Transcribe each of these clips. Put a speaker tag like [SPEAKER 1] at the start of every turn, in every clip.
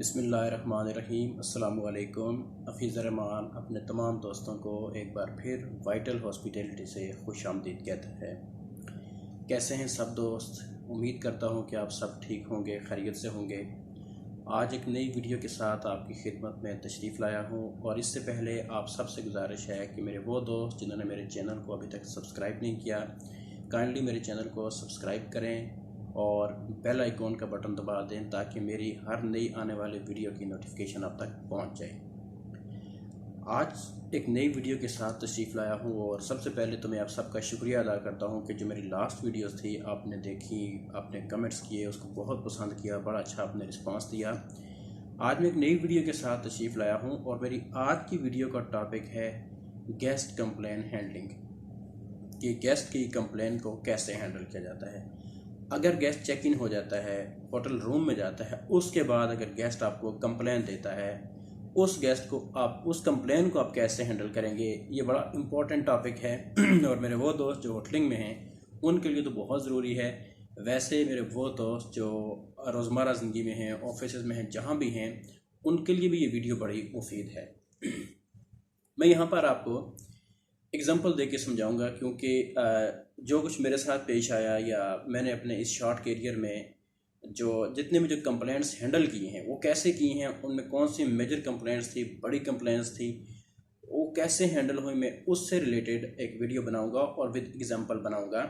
[SPEAKER 1] बिस्मिल्लाहिर्रहमानिर्रहीम। अस्सलामु अलैकुम। हफीज़ रहमान अपने तमाम दोस्तों को एक बार फिर वाइटल हॉस्पिटैलिटी से खुश आमदीद कहता है। कैसे हैं सब दोस्त? उम्मीद करता हूं कि आप सब ठीक होंगे, खैरियत से होंगे। आज एक नई वीडियो के साथ आपकी खिदमत में तशरीफ़ लाया हूं और इससे पहले आप सबसे गुजारिश है कि मेरे वो दोस्त जिन्होंने मेरे चैनल को अभी तक सब्सक्राइब नहीं किया, काइंडली मेरे चैनल को सब्सक्राइब करें और बेल आइकॉन का बटन दबा दें ताकि मेरी हर नई आने वाली वीडियो की नोटिफिकेशन आप तक पहुंच जाए। आज एक नई वीडियो के साथ तशरीफ़ लाया हूं और सबसे पहले तो मैं आप सबका शुक्रिया अदा करता हूं कि जो मेरी लास्ट वीडियोस थी आपने देखी, आपने कमेंट्स किए, उसको बहुत पसंद किया, बड़ा अच्छा आपने रिस्पांस दिया। आज मैं एक नई वीडियो के साथ तशरीफ़ लाया हूँ और मेरी आज की वीडियो का टॉपिक है गेस्ट कंप्लेन हैंडलिंग, कि गेस्ट की कंप्लेन को कैसे हैंडल किया जाता है। अगर गेस्ट चेक इन हो जाता है, होटल रूम में जाता है, उसके बाद अगर गेस्ट आपको कंप्लेन देता है, उस गेस्ट को आप उस कंप्लेन को आप कैसे हैंडल करेंगे, ये बड़ा इम्पोर्टेंट टॉपिक है और मेरे वो दोस्त जो होटलिंग में हैं उनके लिए तो बहुत ज़रूरी है। वैसे मेरे वो दोस्त जो रोज़मर्रा ज़िंदगी में हैं, ऑफिस में हैं, जहाँ भी हैं, उनके लिए भी ये वीडियो बड़ी मुफीद है। मैं यहाँ पर आपको एग्ज़ाम्पल दे के समझाऊँगा क्योंकि जो कुछ मेरे साथ पेश आया या मैंने अपने इस शॉर्ट करियर में जो जितने भी जो कंप्लेंट्स हैंडल किए हैं वो कैसे किए हैं, उनमें कौन सी मेजर कंप्लेंट्स थी, बड़ी कंप्लेंट्स थी, वो कैसे हैंडल हुई, मैं उससे रिलेटेड एक वीडियो बनाऊंगा और विद एग्जांपल बनाऊंगा।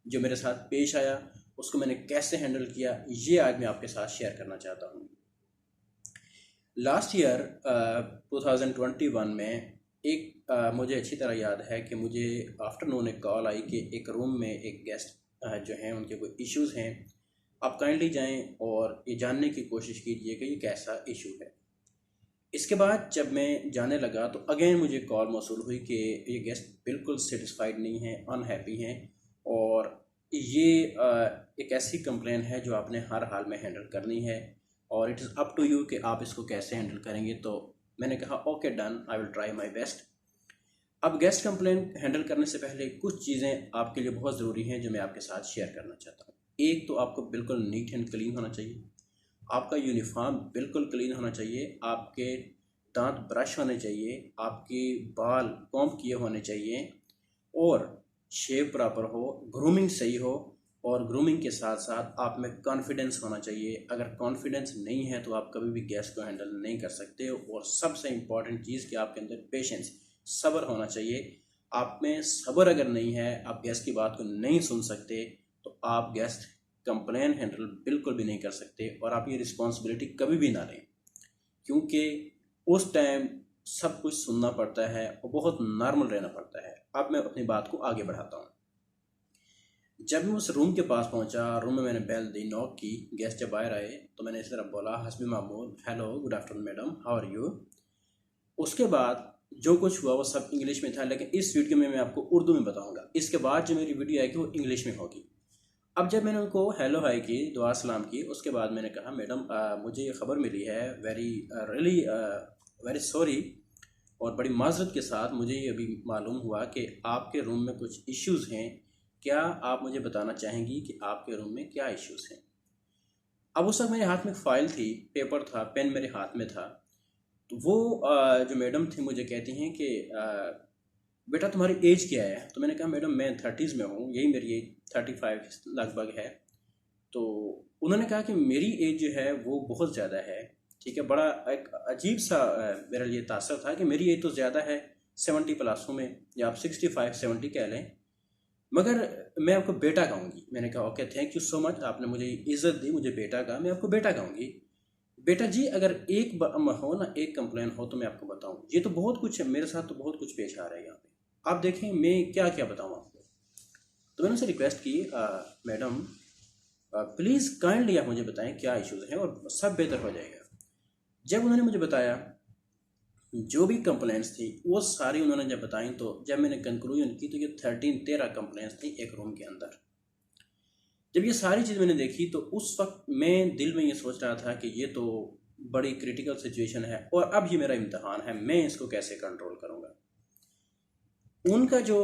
[SPEAKER 1] जो मेरे साथ पेश आया उसको मैंने कैसे हैंडल किया, ये आज मैं आपके साथ शेयर करना चाहता हूँ। लास्ट ईयर 2021 में एक मुझे अच्छी तरह याद है कि मुझे आफ्टरनून एक कॉल आई कि एक रूम में एक गेस्ट जो हैं उनके कोई इश्यूज़ हैं, आप काइंडली जाएं और ये जानने की कोशिश कीजिए कि ये कैसा इशू है। इसके बाद जब मैं जाने लगा तो अगेन मुझे कॉल मौसूल हुई कि ये गेस्ट बिल्कुल सेटिस्फाइड नहीं हैं, अनहैप्पी हैं और ये एक ऐसी कंप्लेन है जो आपने हर हाल में हैंडल करनी है और it is up to you कि आप इसको कैसे हैंडल करेंगे। तो मैंने कहा okay done, I will try my best. अब गेस्ट कंप्लेन हैंडल करने से पहले कुछ चीज़ें आपके लिए बहुत ज़रूरी हैं जो मैं आपके साथ शेयर करना चाहता हूँ। एक तो आपको बिल्कुल नीट एंड क्लीन होना चाहिए, आपका यूनिफॉर्म बिल्कुल क्लीन होना चाहिए, आपके दांत ब्रश होने चाहिए, आपके बाल कॉम्ब किए होने चाहिए और शेव प्रॉपर हो, ग्रूमिंग सही हो और ग्रूमिंग के साथ साथ आप में कॉन्फिडेंस होना चाहिए। अगर कॉन्फिडेंस नहीं है तो आप कभी भी गेस्ट को हैंडल नहीं कर सकते। और सबसे इम्पॉर्टेंट चीज़ कि आपके अंदर पेशेंस, सब्र होना चाहिए। आप में सब्र अगर नहीं है, आप गेस्ट की बात को नहीं सुन सकते, तो आप गेस्ट कंप्लेन हैंडल बिल्कुल भी नहीं कर सकते और आप ये रिस्पॉन्सिबिलिटी कभी भी ना लें क्योंकि उस टाइम सब कुछ सुनना पड़ता है और बहुत नॉर्मल रहना पड़ता है। अब मैं अपनी बात को आगे बढ़ाता हूँ। जब मैं उस रूम के पास पहुंचा, रूम में मैंने बेल दी, नॉक की, गेस्ट जब बाहर आए तो मैंने इस तरह बोला, हस्बी मामूल, hello good afternoon madam, how are you. उसके बाद जो कुछ हुआ वो सब इंग्लिश में था, लेकिन इस वीडियो में मैं आपको उर्दू में बताऊंगा। इसके बाद जो मेरी वीडियो आएगी वो इंग्लिश में होगी। अब जब मैंने उनको हेलो हाय की, दुआ सलाम की, उसके बाद मैंने कहा मैडम मुझे ये खबर मिली है, वेरी सॉरी और बड़ी माजरत के साथ मुझे ये अभी मालूम हुआ कि आपके रूम में कुछ इश्यूज़ हैं। क्या आप मुझे बताना चाहेंगी कि आपके रूम में क्या इश्यूज़ हैं। अब उस वक्त मेरे हाथ में फ़ाइल थी, पेपर था, पेन मेरे हाथ में था। तो वो जो मैडम थी मुझे कहती हैं कि बेटा तुम्हारी एज क्या है। तो मैंने कहा मैडम मैं 30s में हूँ, यही मेरी एज 35 लगभग है। तो उन्होंने कहा कि मेरी एज जो है वो बहुत ज़्यादा है। ठीक है, बड़ा एक अजीब सा मेरे लिए तासर था कि मेरी एज तो ज़्यादा है, 70 प्लस हूँ मैं, या आप 65-70 कह लें, मगर मैं आपको बेटा कहूँगी। मैंने कहा okay thank you so much, आपने मुझे इज़्ज़त दी, मुझे बेटा कहा, मैं आपको बेटा कहूँगी। बेटा जी अगर एक हो ना, एक कंप्लेन हो तो मैं आपको बताऊँ, ये तो बहुत कुछ है, मेरे साथ तो बहुत कुछ पेश आ रहा है यहाँ पे, आप देखें मैं क्या क्या बताऊँ आपको। तो मैंने उनसे रिक्वेस्ट की मैडम प्लीज़ काइंडली आप मुझे बताएं क्या इश्यूज़ हैं और सब बेहतर हो जाएगा। जब उन्होंने मुझे बताया जो भी कंप्लेंट्स थी वो सारी उन्होंने जब बताई, तो जब मैंने कंक्लूजन की तो ये 13 कंप्लेंट्स थी एक रूम के अंदर। जब ये सारी चीज़ मैंने देखी तो उस वक्त मैं दिल में ये सोच रहा था कि ये तो बड़ी क्रिटिकल सिचुएशन है और अब ये मेरा इम्तहान है, मैं इसको कैसे कंट्रोल करूँगा। उनका जो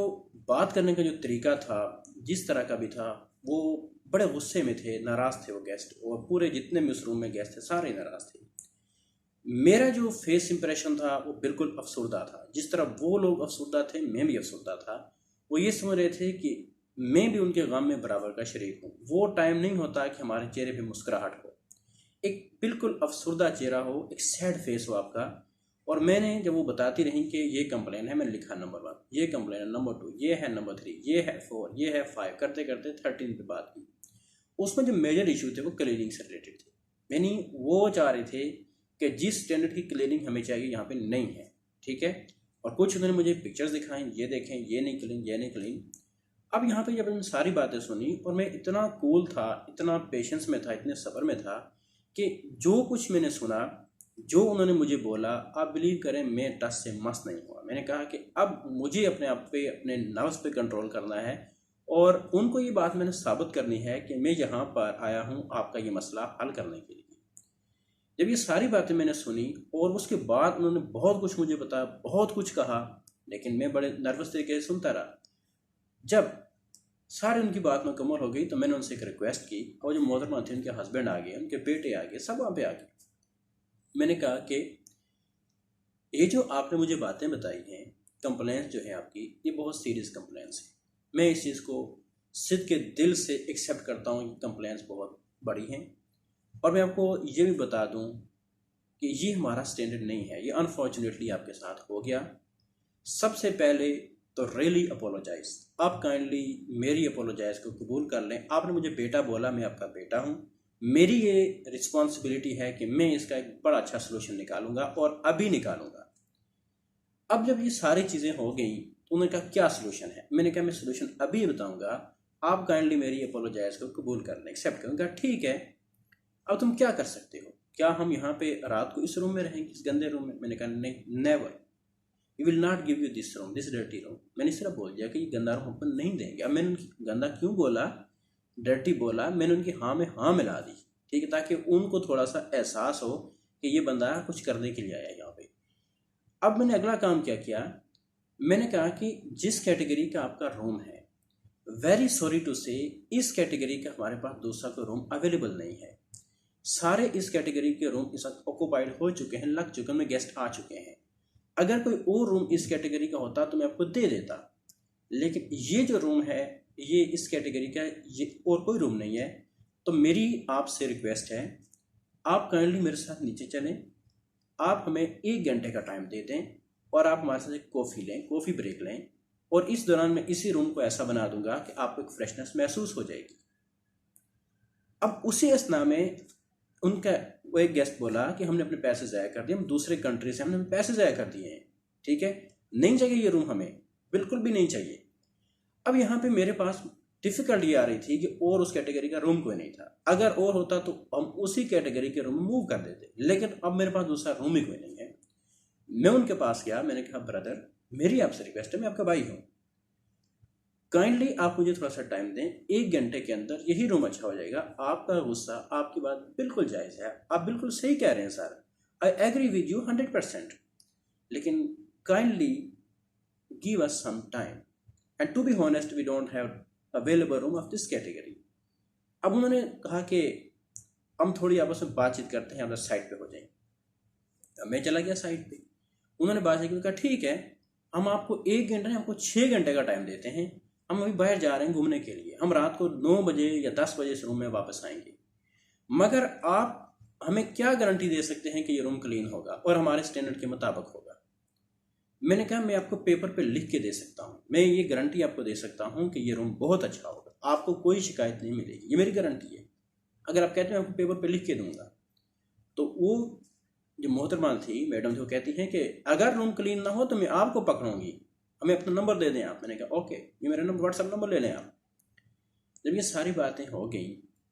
[SPEAKER 1] बात करने का जो तरीका था, जिस तरह का भी था, वो बड़े गुस्से में थे, नाराज़ थे वो गेस्ट, और पूरे जितने भी उस रूम में गेस्ट थे सारे नाराज़ थे। मेरा जो फेस इंप्रेशन था वो बिल्कुल अफसरदा था। जिस तरह वो लोग अफसरदा थे, मैं भी अफसरदा था। वो ये समझ रहे थे कि मैं भी उनके गम में बराबर का शरीक हूँ। वो टाइम नहीं होता कि हमारे चेहरे पे मुस्कुराहट हो, एक बिल्कुल अफसरदा चेहरा हो, एक सैड फेस हो आपका। और मैंने जब वो बताती रही कि ये कंप्लेन है, मैंने लिखा नंबर 1, ये कंप्लेन है नंबर 2, ये है नंबर 3, ये है 4, ये है 5, करते करते 13 पे बात की। उसमें जो मेजर इशू थे वो क्लीनिंग से रिलेटेड थे। यानी वो चाह रहे थे कि जिस स्टैंडर्ड की क्लीनिंग हमें चाहिए यहाँ पे नहीं है, ठीक है। और कुछ उन्होंने मुझे पिक्चर्स दिखाई, ये देखें, ये नहीं क्लीन, ये नहीं क्लीन। अब यहाँ पे जब मैंने सारी बातें सुनी और मैं इतना कूल था, इतना पेशेंस में था, इतने सब्र में था कि जो कुछ मैंने सुना, जो उन्होंने मुझे बोला, आप बिलीव करें मैं टस से मस नहीं हुआ। मैंने कहा कि अब मुझे अपने आप पे, अपने नर्व्स पे कंट्रोल करना है और उनको ये बात मैंने साबित करनी है कि मैं यहाँ पर आया हूँ आपका ये मसला हल करने के लिए। जब ये सारी बातें मैंने सुनी और उसके बाद उन्होंने बहुत कुछ मुझे बताया, बहुत कुछ कहा, लेकिन मैं बड़े नर्वस तरीके से सुनता रहा। जब सारी उनकी बात मुकम्मल हो गई तो मैंने उनसे एक रिक्वेस्ट की और जो मोहतरमा थे, उनके हस्बैंड आ गए, उनके बेटे आ गए, सब वहाँ पे आ गए। मैंने कहा कि ये जो आपने मुझे बातें बताई हैं, कंप्लेंट्स जो है आपकी, ये बहुत सीरियस कंप्लेंट्स हैं। मैं इस चीज़ को सिद्ध के दिल से एक्सेप्ट करता हूँ कि कंप्लेंट्स बहुत बड़ी हैं। और मैं आपको ये भी बता दूँ कि ये हमारा स्टैंडर्ड नहीं है, ये अनफॉर्चुनेटली आपके साथ हो गया। सबसे पहले तो रियली अपोलोजाइज, आप काइंडली मेरी अपोलोजाइज को कबूल कर लें। आपने मुझे बेटा बोला, मैं आपका बेटा हूँ। मेरी ये रिस्पॉन्सिबिलिटी है कि मैं इसका एक बड़ा अच्छा सोल्यूशन निकालूंगा और अभी निकालूंगा। अब जब ये सारी चीज़ें हो गई तो उन्होंने कहा क्या सोल्यूशन है। मैंने कहा मैं सोल्यूशन अभी बताऊंगा, आप काइंडली मेरी अपोलोजाइज को कबूल कर लें, एक्सेप्ट करूँगा। ठीक है, अब तुम क्या कर सकते हो, क्या हम यहाँ पे रात को इस रूम में रहेंगे, इस गंदे रूम में? मैंने कहा नहीं, never, we will not give you this room, this dirty room. मैंने इस तरह बोल दिया कि ये गंदा रूम अपन नहीं देंगे। अब मैंने उनकी गंदा क्यों बोला, डर्टी बोला, मैंने उनकी हाँ में हाँ मिला दी, ठीक है, ताकि उनको थोड़ा सा एहसास हो कि ये बंदा कुछ करने के लिए आया यहाँ पे। अब मैंने अगला काम क्या किया, मैंने कहा कि जिस कैटेगरी का आपका रूम है, वेरी सॉरी टू से, इस कैटेगरी का हमारे पास दूसरा कोई रूम अवेलेबल नहीं है। सारे इस कैटेगरी के रूम इस वक्त ऑक्यूपाइड हो चुके हैं, लग चुके हैं, उनमें गेस्ट आ चुके हैं। अगर कोई और रूम इस कैटेगरी का होता तो मैं आपको दे देता, लेकिन ये जो रूम है ये इस कैटेगरी का, ये और कोई रूम नहीं है। तो मेरी आपसे रिक्वेस्ट है, आप काइंडली मेरे साथ नीचे चलें, आप हमें 1 घंटे का टाइम दे दें और आप हमारे साथ एक कॉफ़ी लें, कॉफ़ी ब्रेक लें। और इस दौरान मैं इसी रूम को ऐसा बना दूंगा कि आपको एक फ्रेशनेस महसूस हो जाएगी। अब उसी असना में उनका वो एक गेस्ट बोला कि हमने अपने पैसे ज़ाया कर दिए, हम दूसरे कंट्री से हमने पैसे ज़ाया कर दिए हैं, ठीक है, नहीं चाहिए ये रूम, हमें बिल्कुल भी नहीं चाहिए। अब यहाँ पे मेरे पास डिफ़िकल्टी आ रही थी कि और उस कैटेगरी का रूम कोई नहीं था। अगर और होता तो हम उसी कैटेगरी के रूम में मूव कर देते, लेकिन अब मेरे पास दूसरा रूम ही कोई नहीं है। मैं उनके पास गया, मैंने कहा ब्रदर मेरी आपसे रिक्वेस्ट है, मैं आपका भाई हूँ, काइंडली आप मुझे थोड़ा सा टाइम दें, 1 घंटे के अंदर यही रूम अच्छा हो जाएगा। आपका गुस्सा, आपकी बात बिल्कुल जायज़ है, आप बिल्कुल सही कह रहे हैं sir, I agree with you 100%, लेकिन kindly give us some time and to be honest we don't have available room of this category. अब उन्होंने कहा कि हम थोड़ी आपस में बातचीत करते हैं, आप साइड पे हो जाएं। अब मैं चला गया साइड पे, उन्होंने बातचीत की, कहा ठीक है, हम आपको 1 घंटा, हमको 6 घंटे का टाइम देते हैं, हम अभी बाहर जा रहे हैं घूमने के लिए, हम रात को 9 बजे या 10 बजे इस रूम में वापस आएंगे, मगर आप हमें क्या गारंटी दे सकते हैं कि ये रूम क्लीन होगा और हमारे स्टैंडर्ड के मुताबिक होगा? मैंने कहा मैं आपको पेपर पे लिख के दे सकता हूँ, मैं ये गारंटी आपको दे सकता हूँ कि ये रूम बहुत अच्छा होगा, आपको कोई शिकायत नहीं मिलेगी, ये मेरी गारंटी है। अगर आप कहते हैं आपको पेपर पे लिख के दूंगा, तो वो जो मोहतरमा थी, मैडम थी, वो कहती हैं कि अगर रूम क्लीन ना हो तो मैं आपको पकड़ूंगी, हमें अपना नंबर दे दें आप। मैंने कहा ओके, ये मेरा नंबर, व्हाट्सएप नंबर ले लें आप। जब ये सारी बातें हो गई,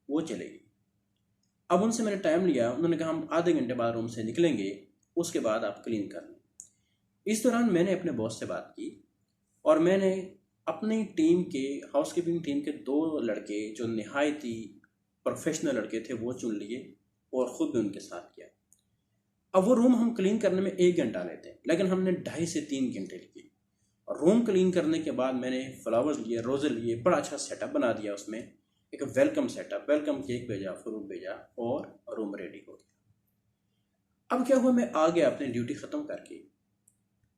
[SPEAKER 1] वो चले गई। अब उनसे मैंने टाइम लिया, उन्होंने कहा हम आधे घंटे बाद रूम से निकलेंगे, उसके बाद आप क्लीन कर लें। इस दौरान मैंने अपने बॉस से बात की और मैंने अपनी टीम के, हाउसकीपिंग टीम के 2 लड़के जो नहायती प्रोफेशनल लड़के थे वो चुन लिए और ख़ुद भी उनके साथ किया। अब वो रूम हम क्लीन करने में 1 घंटा लेते हैं, लेकिन हमने 2.5 से 3 घंटे लिए। और रूम क्लीन करने के बाद मैंने फ्लावर्स लिए, रोज़े लिए, बड़ा अच्छा सेटअप बना दिया, उसमें एक वेलकम सेटअप, वेलकम केक भेजा, फ्रूट भेजा और रूम रेडी हो गया। अब क्या हुआ, मैं आ गया अपनी ड्यूटी ख़त्म करके।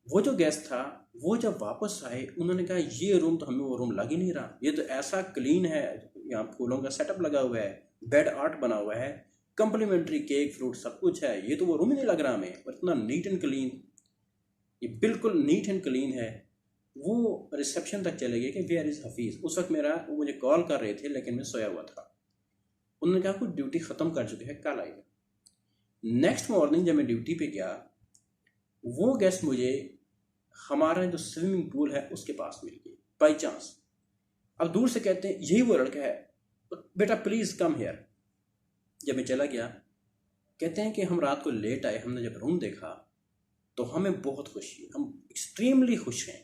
[SPEAKER 1] वो जो गेस्ट था वो जब वापस आए उन्होंने कहा ये रूम तो हमें वो रूम लग ही नहीं रहा, ये तो ऐसा क्लीन है, यहाँ फूलों का सेटअप लगा हुआ है, बेड आर्ट बना हुआ है, कम्प्लीमेंट्री केक फ्रूट सब कुछ है, ये तो वो रूम ही नहीं लग रहा हमें, और इतना नीट एंड क्लीन, ये बिल्कुल नीट एंड क्लीन है। वो रिसेप्शन तक चले गए कि वेयर इज़ हफीज़। उस वक्त वो मुझे कॉल कर रहे थे लेकिन मैं सोया हुआ था। उन्होंने कहा कुछ ड्यूटी ख़त्म कर चुके हैं, कल आएगा। नेक्स्ट मॉर्निंग जब मैं ड्यूटी पे गया, वो गेस्ट मुझे हमारा जो स्विमिंग पूल है उसके पास मिल गई बाई चांस। अब दूर से कहते हैं यही वो लड़का है, बेटा प्लीज़ कम हेयर। जब मैं चला गया, कहते हैं कि हम रात को लेट आए, हमने जब रूम देखा तो हमें बहुत खुशी हुई, हम एक्सट्रीमली खुश हैं,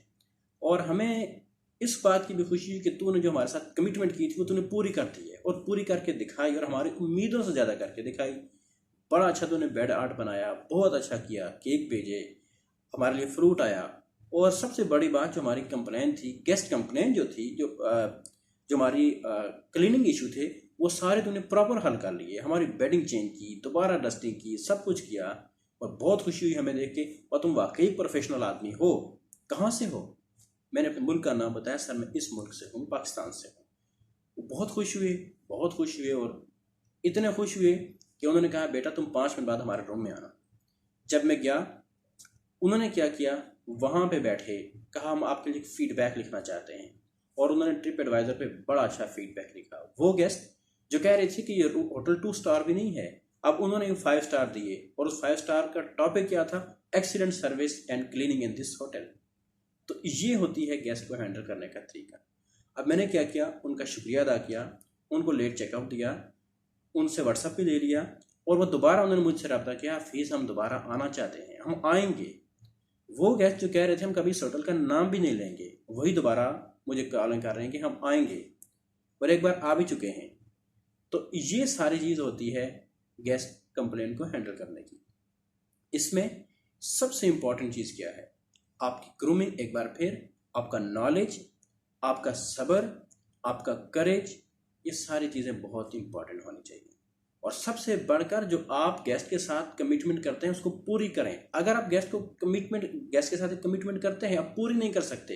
[SPEAKER 1] और हमें इस बात की भी खुशी हुई कि तूने जो हमारे साथ कमिटमेंट की थी वो तूने पूरी कर दी है, और पूरी करके दिखाई, और हमारी उम्मीदों से ज़्यादा करके दिखाई। बड़ा अच्छा तूने बेड आर्ट बनाया, बहुत अच्छा किया, केक भेजे, हमारे लिए फ्रूट आया, और सबसे बड़ी बात जो हमारी कंप्लेन थी, गेस्ट कंप्लेन जो थी, जो हमारी क्लीनिंग इशू थे, वो सारे तूने प्रॉपर हल कर लिए। हमारी बेडिंग चेंज की, दोबारा डस्टिंग की, सब कुछ किया, और बहुत खुशी हुई हमें देख के। और तुम वाकई प्रोफेशनल आदमी हो, कहाँ से हो? मैंने अपने मुल्क का नाम बताया, सर मैं इस मुल्क से हूँ, पाकिस्तान से हूँ। वो बहुत खुश हुए, बहुत खुश हुए, और इतने खुश हुए कि उन्होंने कहा बेटा तुम 5 मिनट बाद हमारे रूम में आना। जब मैं गया, उन्होंने क्या किया, वहाँ पे बैठे, कहा हम आपके लिए फीडबैक लिखना चाहते हैं, और उन्होंने ट्रिप एडवाइज़र पे बड़ा अच्छा फीडबैक लिखा। वो गेस्ट जो कह रहे थे कि ये होटल 2 स्टार भी नहीं है, अब उन्होंने 5 स्टार दिए, और उस 5 स्टार का टॉपिक क्या था, excellent service and cleaning in this hotel. तो ये होती है गेस्ट को हैंडल करने का तरीका। अब मैंने क्या किया, उनका शुक्रिया अदा किया, उनको लेट चेकआउट दिया, उनसे व्हाट्सएप पे ले लिया, और वो दोबारा उन्होंने मुझसे रब्ता किया, फीस हम दोबारा आना चाहते हैं, हम आएंगे। वो गेस्ट जो कह रहे थे हम कभी इस होटल का नाम भी नहीं लेंगे, वही दोबारा मुझे कॉलिंग कर रहे हैं कि हम आएंगे, और एक बार आ भी चुके हैं। तो ये सारी चीज़ होती है गेस्ट कंप्लेंट को हैंडल करने की। इसमें सबसे इम्पॉर्टेंट चीज़ क्या है, आपकी ग्रूमिंग, एक बार फिर आपका नॉलेज, आपका सब्र, आपका करेज, ये सारी चीज़ें बहुत ही इंपॉर्टेंट होनी चाहिए। और सबसे बढ़कर जो आप गेस्ट के साथ कमिटमेंट करते हैं उसको पूरी करें। अगर आप गेस्ट के साथ कमिटमेंट करते हैं, आप पूरी नहीं कर सकते,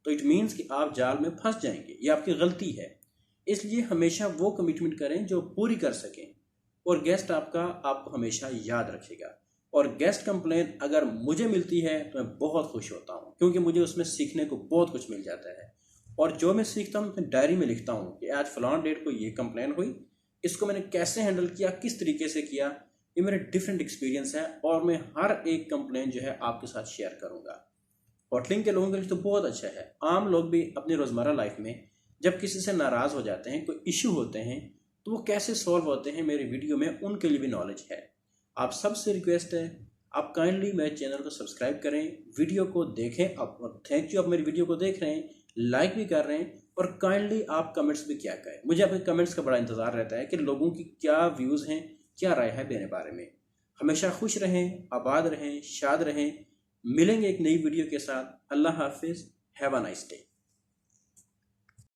[SPEAKER 1] तो इट मीन्स कि आप जाल में फंस जाएंगे, ये आपकी गलती है। इसलिए हमेशा वो कमिटमेंट करें जो पूरी कर सकें, और गेस्ट आपको हमेशा याद रखेगा। और गेस्ट कंप्लेन अगर मुझे मिलती है तो मैं बहुत खुश होता हूँ, क्योंकि मुझे उसमें सीखने को बहुत कुछ मिल जाता है। और जो मैं सीखता हूँ अपनी डायरी में लिखता हूँ कि आज फलां डेट को ये कंप्लेन हुई, इसको मैंने कैसे हैंडल किया, किस तरीके से किया, ये मेरे डिफरेंट एक्सपीरियंस है, और मैं हर एक कंप्लेन जो है आपके साथ शेयर करूँगा। होटलिंग के लोगों के लिए तो बहुत अच्छा है। आम लोग भी अपनी रोज़मर्रा लाइफ में जब किसी से नाराज़ हो जाते हैं, कोई इशू होते हैं, तो वो कैसे सॉल्व होते हैं, मेरी वीडियो में उनके लिए भी नॉलेज है। आप सबसे रिक्वेस्ट है, आप काइंडली मेरे चैनल को सब्सक्राइब करें, वीडियो को देखें। आप थैंक यू, आप मेरी वीडियो को देख रहे हैं, लाइक भी कर रहे हैं, और काइंडली आप कमेंट्स भी क्या करें। मुझे आपके कमेंट्स का बड़ा इंतज़ार रहता है कि लोगों की क्या व्यूज़ हैं, क्या राय है मेरे बारे में। हमेशा खुश रहें, आबाद रहें, शाद रहें। मिलेंगे एक नई वीडियो के साथ। अल्लाह हाफिज़, हैव अ नाइस डे।